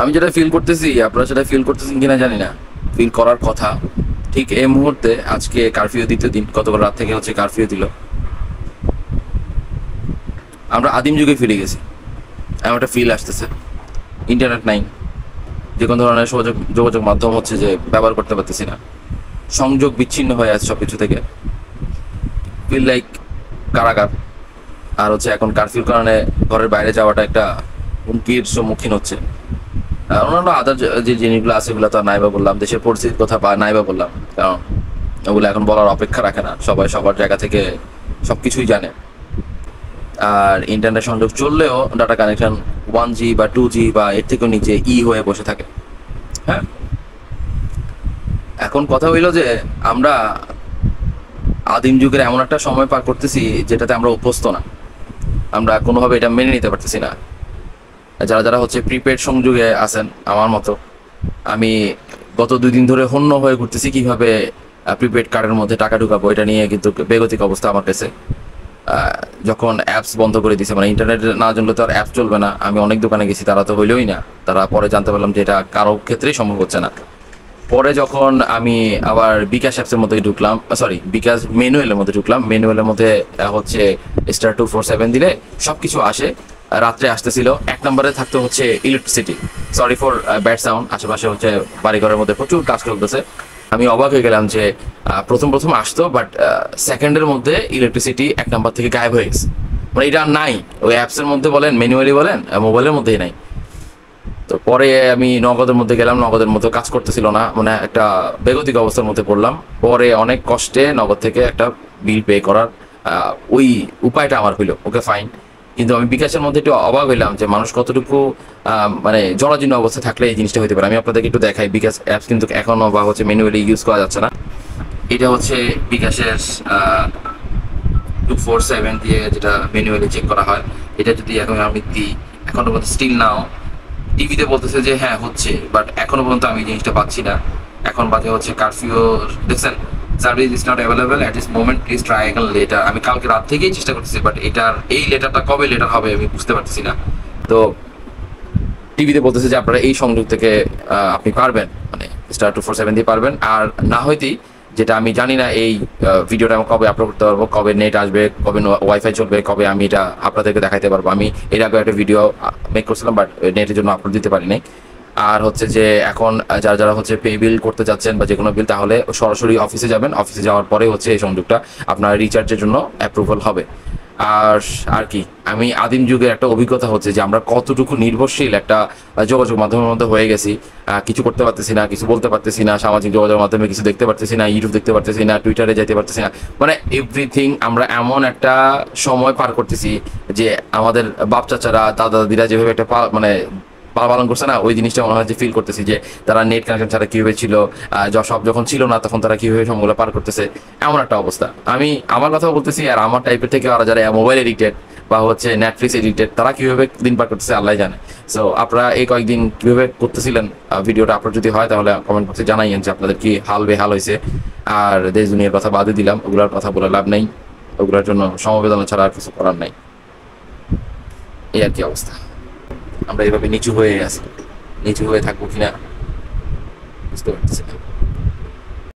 আমি যেটা ফিল করতেছি আপনারা সেটা ফিল করতেছেন কিনা জানি না, ফিল করার কথা। ঠিক এই মুহূর্তে আজকে কারফিউ দ্বিতীয় দিন, গতকাল রাত থেকে হচ্ছে কারফিউ দিল। আমরা আদিম যুগে ফিরে গেছি, এমন একটা ফিল আসতেছে। ইন্টারনেট নাই, যে কোনো ধরনের যোগাযোগ মাধ্যম হচ্ছে যে ব্যবহার করতে পারতেছি না, সংযোগ বিচ্ছিন্ন হয়ে আছে সব কিছু থেকে। ফিল লাইক কারাগার। আর হচ্ছে এখন কারফিউর কারণে ঘরের বাইরে যাওয়াটা একটা হুমকির সম্মুখীন হচ্ছে। অন্যান্য আদার যে জিনিসগুলো আছে এগুলো তো নাই বা বললাম, দেশের পরিস্থিতির কথা বা নাই বা বললাম, কারণ ওগুলো এখন বলার অপেক্ষা রাখে না, সবাই সবার জায়গা থেকে সব কিছুই জানে। আর ইন্টারনেট সংযোগ চললেও ডাটা কানেকশন 1G বা 2G বা এর থেকেও নিচে হয়ে বসে থাকে। হ্যাঁ, এখন কথা হইলো যে আমরা আদিম যুগের এমন একটা সময় পার করতেছি যেটাতে আমরা অভ্যস্ত না, আমরা কোনোভাবে এটা মেনে নিতে পারতেছি না। যারা যারা হচ্ছে প্রিপেড সংযোগে আছেন আমার মতো, আমি গত 2 দিন ধরে হন্য হয়ে ঘুরতেছি কিভাবে প্রিপেড কার্ডের মধ্যে টাকা ঢুকাবো, এটা নিয়ে কিন্তু বেগতিক অবস্থা আমার কাছে। যখন অ্যাপস বন্ধ করে দিছে, মানে ইন্টারনেট না জানলে তো আর অ্যাপ চলবে না। আমি অনেক দোকানে গেছি, তারা তো হইলই না। তারা পরে জানতে পারলাম যে এটা কারো ক্ষেত্রেই সম্ভব হচ্ছে না। পরে যখন আমি আবার বিকাশ অ্যাপসের মধ্যে ঢুকলাম, সরি বিকাশ ম্যানুয়ালের মধ্যে ঢুকলাম, ম্যানুয়ালের মধ্যে হচ্ছে *247 দিলে সব কিছু আসে। রাত্রে আসতেছিল, 1 নম্বরে থাকতো হচ্ছে electricity. Sorry for bad sound, আশেপাশে হচ্ছে বাড়িঘরের মধ্যে প্রচুর কাজ চলতেছে। আমি অবাক হয়ে গেলাম যে প্রথম আসতো, বাট সেকেন্ডের মধ্যে ইলেকট্রিসিটি 1 নম্বর থেকে গায়েব হয়ে গেছে। মানে এটা নাই, ওই অ্যাপসের মধ্যে বলেন, ম্যানুয়ালি বলেন, মোবাইলের মধ্যেই নাই। তো পরে আমি নগদের মধ্যে গেলাম, নগদের মধ্যে কাজ করতেছিল না, মানে একটা বেগতিক অবস্থার মধ্যে পড়লাম। পরে অনেক কষ্টে নগদ থেকে একটা বিল পে করার ওই উপায়টা আমার হইলো, ওকে ফাইন। কিন্তু আমি বিকাশের মধ্যে একটু অবাক হইলাম যে মানুষ কতটুকু মানে জরাজীর্ণ অবস্থায় থাকলে এই জিনিসটা হতে পারে। আমি আপনাদেরকে একটু দেখাই, বিকাশ অ্যাপস কিন্তু এখনো বা হচ্ছে ম্যানুয়ালি ইউজ করা যাচ্ছে না। এটা হচ্ছে বিকাশের 247 দিয়ে যেটা ম্যানুয়ালি চেক করা হয়। এটা যদি এখন আমি দিই, এখনো পর্যন্ত স্টিল নাও টিভিতে বলতেছে যে হ্যাঁ হচ্ছে, বাট এখনো পর্যন্ত আমি জিনিসটা পাচ্ছি না। এখন বাজে হচ্ছে কারফিউ, দেখছেন, service is not available at this moment, please try again letter. আমি কালকে রাত থেকেই চেষ্টা করতেছি, বাট এটার এই লেটারটা কবে লেটার হবে আমি বুঝতে পারতেছি না। তো টিভিতে বলতেছে যে আপনারা এই সংযোগ থেকে আপনি পারবেন, মানে *247 দিয়ে পারবেন। আর না হয়তেই, যেটা আমি জানি না এই ভিডিওটা আমি কবে আপলোড করতে পারবো, কবে নেট আসবে, কবে ওয়াইফাই চলবে, কবে আমি এটা আপনাদেরকে দেখাইতে পারবো। আমি এর আগে একটা ভিডিও মেক করছিলাম, বাট নেটের জন্য আপলোড দিতে পারি নাই। আর হচ্ছে যে এখন যারা যারা হচ্ছে পে বিল করতে যাচ্ছেন বা যে কোনো বিল, তাহলে সরাসরি অফিসে যাবেন, অফিসে যাওয়ার পরে হচ্ছে এই সংযোগটা আপনার রিচার্জের জন্য অ্যাপ্রুভাল হবে। আর আর কি, আমি আদিম যুগের একটা অভিজ্ঞতা হচ্ছে যে আমরা কতটুকু নির্ভরশীল একটা যোগাযোগ মাধ্যমের মধ্যে হয়ে গেছি। কিছু করতে পারতেছি না, কিছু বলতে পারতেছি না, সামাজিক যোগাযোগ মাধ্যমে কিছু দেখতে পারতেছি না, ইউটিউব দেখতে পারতেছি না, টুইটারে যেতে পারতেছি না, মানে এভরিথিং। আমরা এমন একটা সময় পার করতেছি যে আমাদের বাপ চাচারা, দাদা দাদিরা যেভাবে একটা মানে পালন করছে না, ওই জিনিসটা মনে হয় যে ফিল করতেছি যে তারা নেট কানেকশন ছাড়া কীভাবে ছিল, সব যখন ছিল না তখন তারা কীভাবে সময়গুলো পার করতেছে, এমন একটা অবস্থা। আমি আমার কথা বলতেছি, আর আমার টাইপের থেকে আর যারা মোবাইল এডিক্টেড বা হচ্ছে নেটফ্লিক্স এডিক্টেড, তারা কীভাবে দিন পার করতেছে আল্লাহ জানে। সো আপনারা এই কয়েকদিন কীভাবে করতেছিলেন, ভিডিওটা আপলোড যদি হয় তাহলে কমেন্ট বক্সে জানাইয়েন যে আপনাদের কি হাল বেহাল হয়েছে। আর দেশ দুনিয়ার কথা বাদে দিলাম, ওগুলোর কথা বলে লাভ নেই, ওগুলোর জন্য সমবেদনা ছাড়া আর কিছু করার নাই। এই আর কি অবস্থা। আমরা এইভাবে নিচু হয়ে আছি, নিচু হয়ে থাকবো কিনা বুঝতে পারতেছি না।